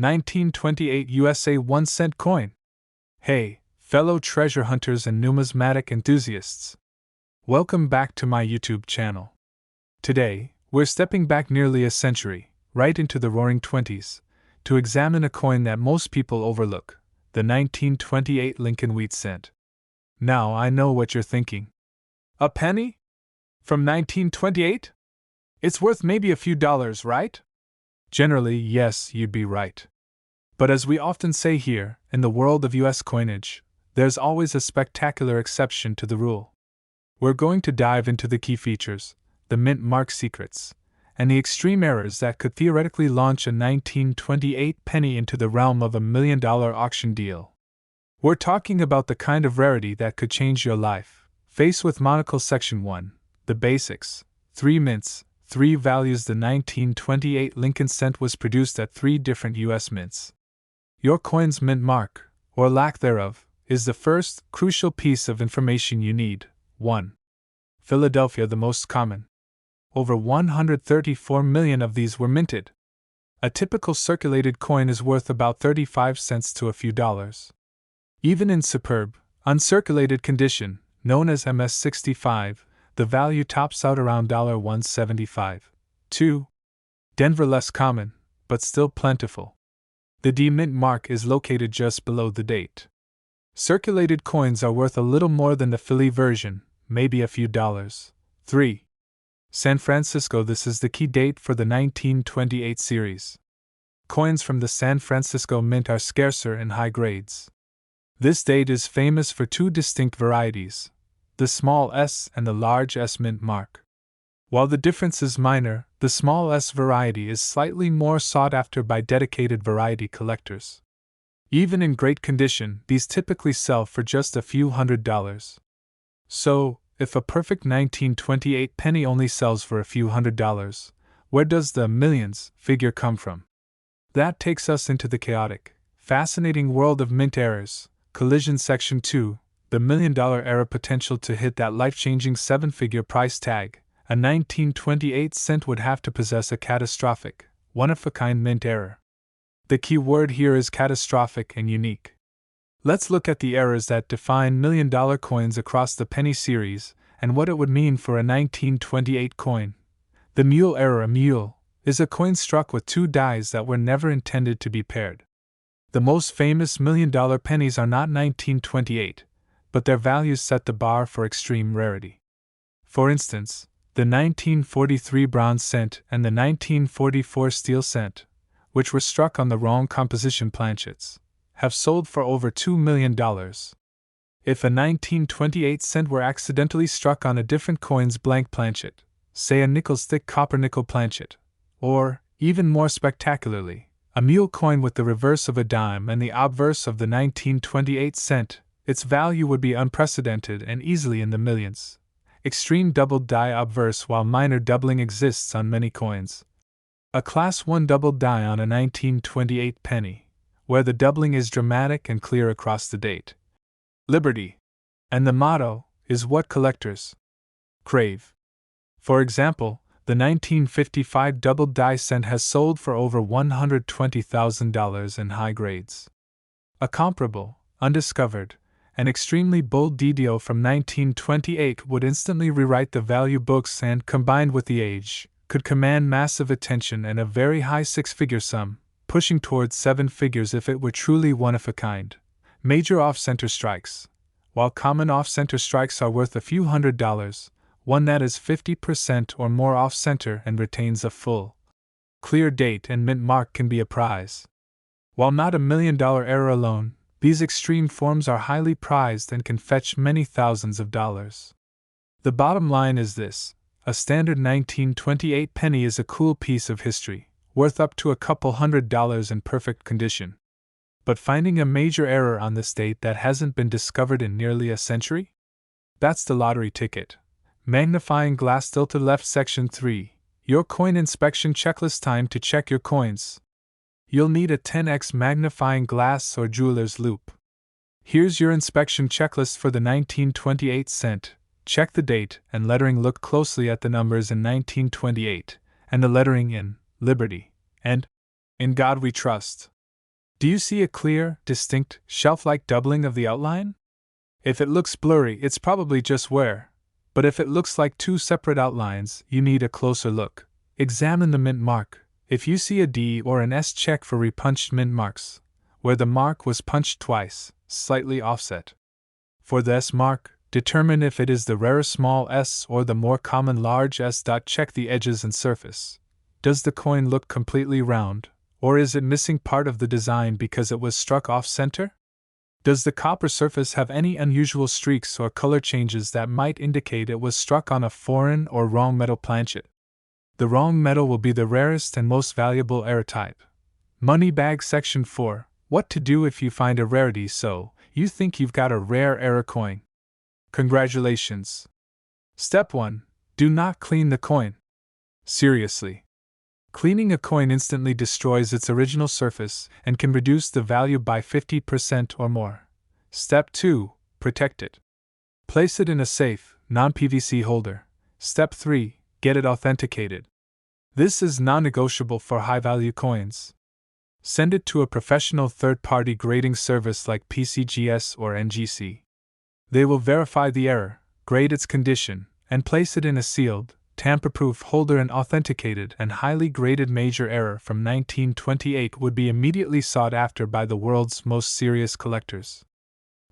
1928 USA 1 cent coin. Hey, fellow treasure hunters and numismatic enthusiasts. Welcome back to my YouTube channel. Today, we're stepping back nearly a century, right into the roaring 20s, to examine a coin that most people overlook, the 1928 Lincoln wheat cent. Now I know what you're thinking. A penny? From 1928? It's worth maybe a few dollars, right? Generally, yes, you'd be right. But as we often say here, in the world of US coinage, there's always a spectacular exception to the rule. We're going to dive into the key features, the mint mark secrets, and the extreme errors that could theoretically launch a 1928 penny into the realm of $1 million auction deal. We're talking about the kind of rarity that could change your life. Faced with Monocle Section 1, the basics, 3 mints, 3 values. The 1928 Lincoln cent was produced at 3 different U.S. mints. Your coin's mint mark, or lack thereof, is the first, crucial piece of information you need. 1. Philadelphia, the most common. Over 134 million of these were minted. A typical circulated coin is worth about 35 cents to a few dollars. Even in superb, uncirculated condition, known as MS-65, the value tops out around $1.75. 2. Denver, less common, but still plentiful. The D mint mark is located just below the date. Circulated coins are worth a little more than the Philly version, maybe a few dollars. 3. San Francisco. This is the key date for the 1928 series. Coins from the San Francisco Mint are scarcer in high grades. This date is famous for 2 distinct varieties, the small s and the large s mint mark. While the difference is minor, the small s variety is slightly more sought after by dedicated variety collectors. Even in great condition, these typically sell for just a few $100s. So, if a perfect 1928 penny only sells for a few $100s, where does the millions figure come from? That takes us into the chaotic, fascinating world of mint errors. Collision Section 2, the $1 million error potential to hit that life-changing 7-figure price tag. A 1928 cent would have to possess a catastrophic, one-of-a-kind mint error. The key word here is catastrophic and unique. Let's look at the errors that define $1 million coins across the penny series and what it would mean for a 1928 coin. The mule error. A mule is a coin struck with 2 dies that were never intended to be paired. The most famous $1 million pennies are not 1928, but their values set the bar for extreme rarity. For instance, the 1943 bronze cent and the 1944 steel cent, which were struck on the wrong composition planchets, have sold for over $2 million. If a 1928 cent were accidentally struck on a different coin's blank planchet, say a nickel-thick copper-nickel planchet, or, even more spectacularly, a mule coin with the reverse of a dime and the obverse of the 1928 cent, its value would be unprecedented and easily in the millions. Extreme doubled die obverse. While minor doubling exists on many coins, a Class 1 doubled die on a 1928 penny, where the doubling is dramatic and clear across the date. Liberty. And the motto is what collectors crave. For example, the 1955 doubled die cent has sold for over $120,000 in high grades. A comparable, undiscovered, and extremely bold DDO from 1928 would instantly rewrite the value books and, combined with the age, could command massive attention and a very high 6-figure sum, pushing towards 7 figures if it were truly one of a kind. Major off-center strikes. While common off-center strikes are worth a few $100s, one that is 50% or more off-center and retains a full, clear date and mint mark can be a prize. While not $1 million error alone, these extreme forms are highly prized and can fetch many thousands of dollars. The bottom line is this: a standard 1928 penny is a cool piece of history, worth up to a couple $100s in perfect condition. But finding a major error on this date that hasn't been discovered in nearly a century? That's the lottery ticket. Magnifying glass tilted left. Section 3, your coin inspection checklist. Time to check your coins. You'll need a 10x magnifying glass or jeweler's loupe. Here's your inspection checklist for the 1928 cent. Check the date and lettering. Look closely at the numbers in 1928, and the lettering in Liberty, and In God We Trust. Do you see a clear, distinct, shelf-like doubling of the outline? If it looks blurry, it's probably just wear. But if it looks like two separate outlines, you need a closer look. Examine the mint mark. If you see a D or an S, check for repunched mint marks, where the mark was punched twice, slightly offset. For the S mark, determine if it is the rarer small s or the more common large S. Check the edges and surface. Does the coin look completely round, or is it missing part of the design because it was struck off-center? Does the copper surface have any unusual streaks or color changes that might indicate it was struck on a foreign or wrong metal planchet? The wrong metal will be the rarest and most valuable error type. Money bag section 4. What to do if you find a rarity so you think you've got a rare error coin? Congratulations! Step 1. Do not clean the coin. Seriously. Cleaning a coin instantly destroys its original surface and can reduce the value by 50% or more. Step 2. Protect it. Place it in a safe, non-PVC holder. Step 3. Get it authenticated. This is non-negotiable for high-value coins. Send it to a professional third-party grading service like PCGS or NGC. They will verify the error, grade its condition, and place it in a sealed, tamper-proof holder. An authenticated and highly graded major error from 1928 would be immediately sought after by the world's most serious collectors.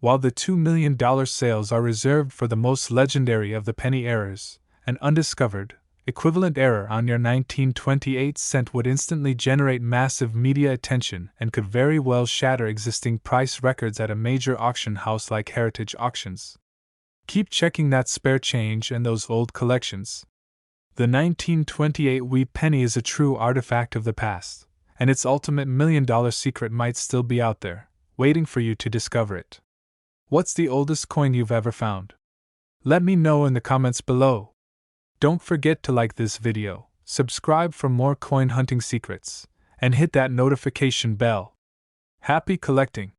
While the $2 million sales are reserved for the most legendary of the penny errors, an undiscovered, equivalent error on your 1928 cent would instantly generate massive media attention and could very well shatter existing price records at a major auction house like Heritage Auctions. Keep checking that spare change and those old collections. The 1928 wheat penny is a true artifact of the past, and its ultimate $1 million secret might still be out there, waiting for you to discover it. What's the oldest coin you've ever found? Let me know in the comments below. Don't forget to like this video, subscribe for more coin hunting secrets, and hit that notification bell. Happy collecting!